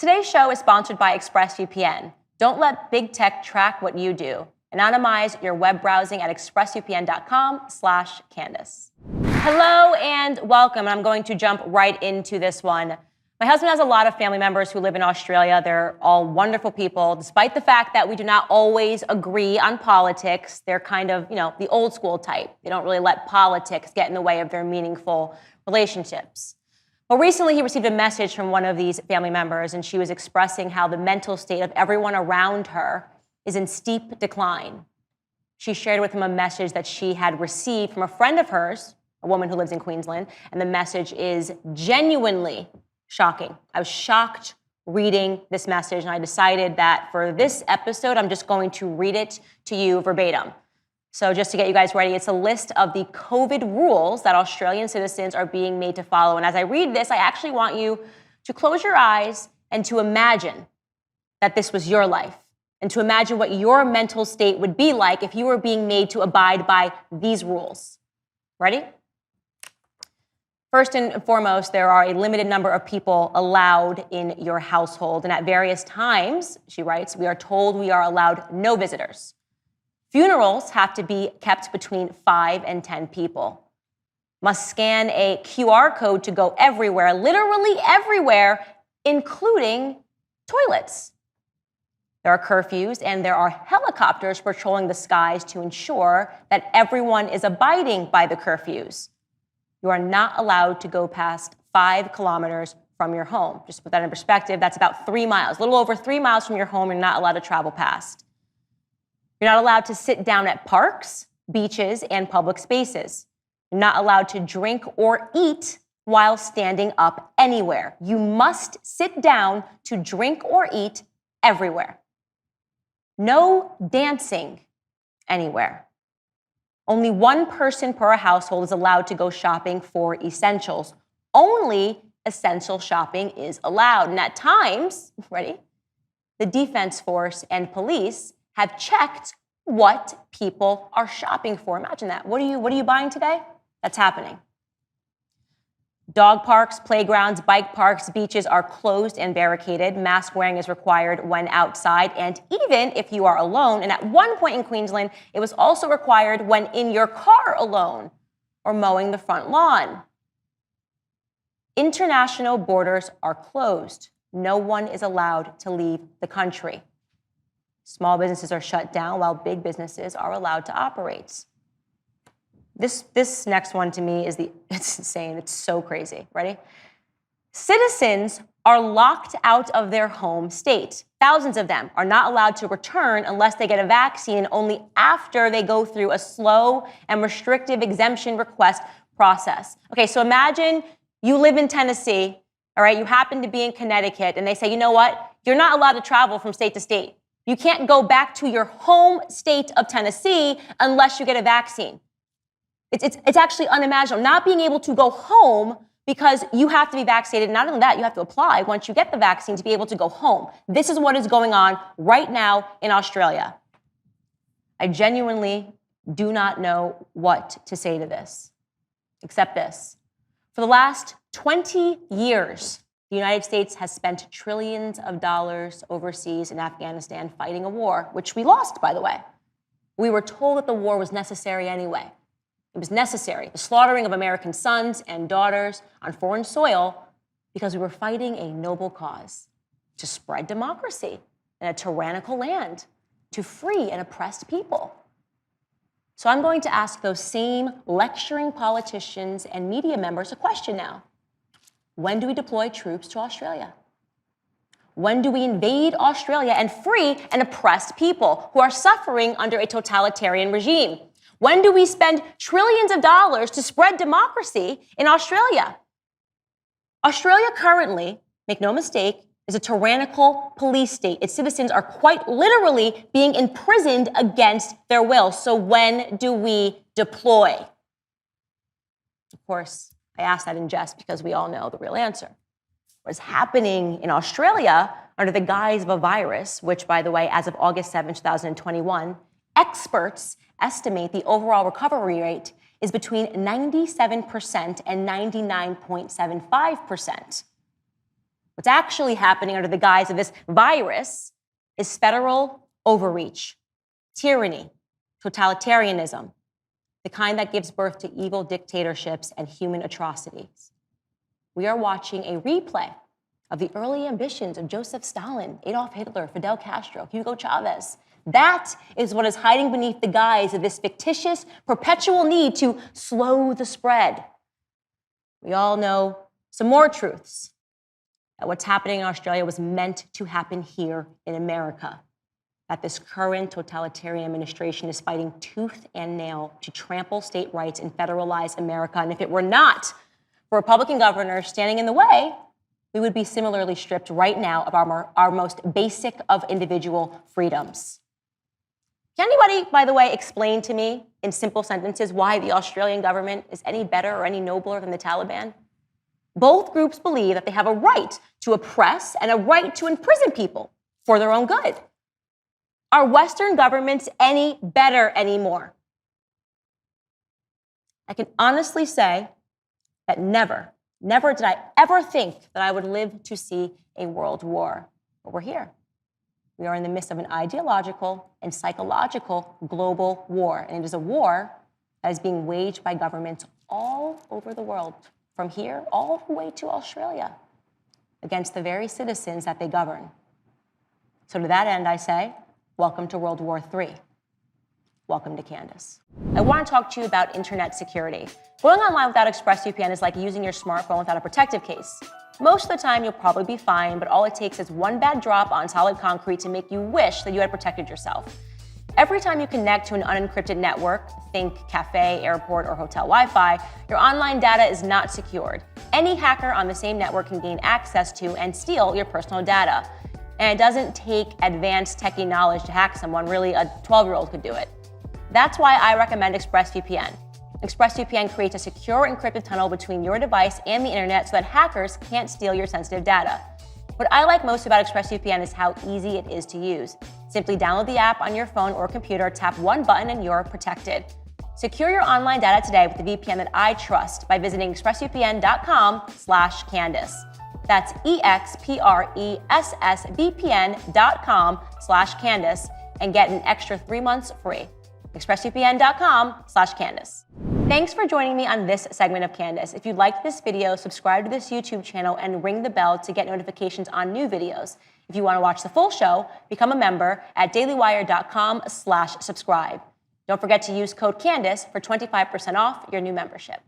Today's show is sponsored by ExpressVPN. Don't let big tech track what you do. Anonymize your web browsing at expressvpn.com/Candace. Hello and welcome. I'm going to jump right into this one. My husband has a lot of family members who live in Australia. They're all wonderful people. Despite the fact that we do not always agree on politics, they're kind of, the old school type. They don't really let politics get in the way of their meaningful relationships. Well, recently he received a message from one of these family members, and she was expressing how the mental state of everyone around her is in steep decline. She shared with him a message that she had received from a friend of hers, a woman who lives in Queensland, and the message is genuinely shocking. I was shocked reading this message, and I decided that for this episode, I'm just going to read it to you verbatim. So just to get you guys ready, it's a list of the COVID rules that Australian citizens are being made to follow. And as I read this, I actually want you to close your eyes and to imagine that this was your life, and to imagine what your mental state would be like if you were being made to abide by these rules. Ready? First and foremost, there are a limited number of people allowed in your household. And at various times, she writes, we are told we are allowed no visitors. Funerals have to be kept between 5 and 10 people. Must scan a QR code to go everywhere, literally everywhere, including toilets. There are curfews and there are helicopters patrolling the skies to ensure that everyone is abiding by the curfews. You are not allowed to go past 5 kilometers from your home. Just to put that in perspective, that's about 3 miles. A little over 3 miles from your home, you're not allowed to travel past. You're not allowed to sit down at parks, beaches, and public spaces. You're not allowed to drink or eat while standing up anywhere. You must sit down to drink or eat everywhere. No dancing anywhere. Only one person per household is allowed to go shopping for essentials. Only essential shopping is allowed. And at times, ready? The defense force and police have checked what people are shopping for. Imagine that. What are you buying today? That's happening. Dog parks, playgrounds, bike parks, beaches are closed and barricaded. Mask wearing is required when outside, and even if you are alone. And at one point in Queensland, it was also required when in your car alone or mowing the front lawn. International borders are closed. No one is allowed to leave the country. Small businesses are shut down while big businesses are allowed to operate. This next one to me it's insane. It's so crazy. Ready? Citizens are locked out of their home state. Thousands of them are not allowed to return unless they get a vaccine, only after they go through a slow and restrictive exemption request process. Okay, so imagine you live in Tennessee, all right? You happen to be in Connecticut, and they say, you know what? You're not allowed to travel from state to state. You can't go back to your home state of Tennessee unless you get a vaccine. It's actually unimaginable. Not being able to go home because you have to be vaccinated. Not only that, you have to apply once you get the vaccine to be able to go home. This is what is going on right now in Australia. I genuinely do not know what to say to this, except this. For the last 20 years, the United States has spent trillions of dollars overseas in Afghanistan fighting a war, which we lost, by the way. We were told that the war was necessary anyway. It was necessary, the slaughtering of American sons and daughters on foreign soil, because we were fighting a noble cause to spread democracy in a tyrannical land, to free an oppressed people. So I'm going to ask those same lecturing politicians and media members a question now. When do we deploy troops to Australia? When do we invade Australia and free an oppressed people who are suffering under a totalitarian regime? When do we spend trillions of dollars to spread democracy in Australia? Australia currently, make no mistake, is a tyrannical police state. Its citizens are quite literally being imprisoned against their will. So when do we deploy? Of course, I ask that in jest because we all know the real answer. What is happening in Australia under the guise of a virus, which, by the way, as of August 7, 2021, experts estimate the overall recovery rate is between 97% and 99.75%. What's actually happening under the guise of this virus is federal overreach, tyranny, totalitarianism, the kind that gives birth to evil dictatorships and human atrocities. We are watching a replay of the early ambitions of Joseph Stalin, Adolf Hitler, Fidel Castro, Hugo Chavez. That is what is hiding beneath the guise of this fictitious, perpetual need to slow the spread. We all know some more truths, that what's happening in Australia was meant to happen here in America, that this current totalitarian administration is fighting tooth and nail to trample state rights and federalize America. And if it were not for Republican governors standing in the way, we would be similarly stripped right now of our most basic of individual freedoms. Can anybody, by the way, explain to me in simple sentences why the Australian government is any better or any nobler than the Taliban? Both groups believe that they have a right to oppress and a right to imprison people for their own good. Are Western governments any better anymore? I can honestly say that never did I ever think that I would live to see a world war. But we're here. We are in the midst of an ideological and psychological global war. And it is a war that is being waged by governments all over the world, from here all the way to Australia, against the very citizens that they govern. So to that end, I say, welcome to World War III. Welcome to Candace. I want to talk to you about internet security. Going online without ExpressVPN is like using your smartphone without a protective case. Most of the time, you'll probably be fine, but all it takes is one bad drop on solid concrete to make you wish that you had protected yourself. Every time you connect to an unencrypted network, think cafe, airport, or hotel Wi-Fi, your online data is not secured. Any hacker on the same network can gain access to and steal your personal data. And it doesn't take advanced techie knowledge to hack someone. Really, a 12-year-old could do it. That's why I recommend ExpressVPN. ExpressVPN creates a secure encrypted tunnel between your device and the internet so that hackers can't steal your sensitive data. What I like most about ExpressVPN is how easy it is to use. Simply download the app on your phone or computer, tap one button, and you're protected. Secure your online data today with the VPN that I trust by visiting expressvpn.com/Candace. That's expressvpn.com/Candace and get an extra 3 months free. expressvpn.com/Candace. Thanks for joining me on this segment of Candace. If you liked this video, subscribe to this YouTube channel and ring the bell to get notifications on new videos. If you want to watch the full show, become a member at dailywire.com/subscribe. Don't forget to use code Candace for 25% off your new membership.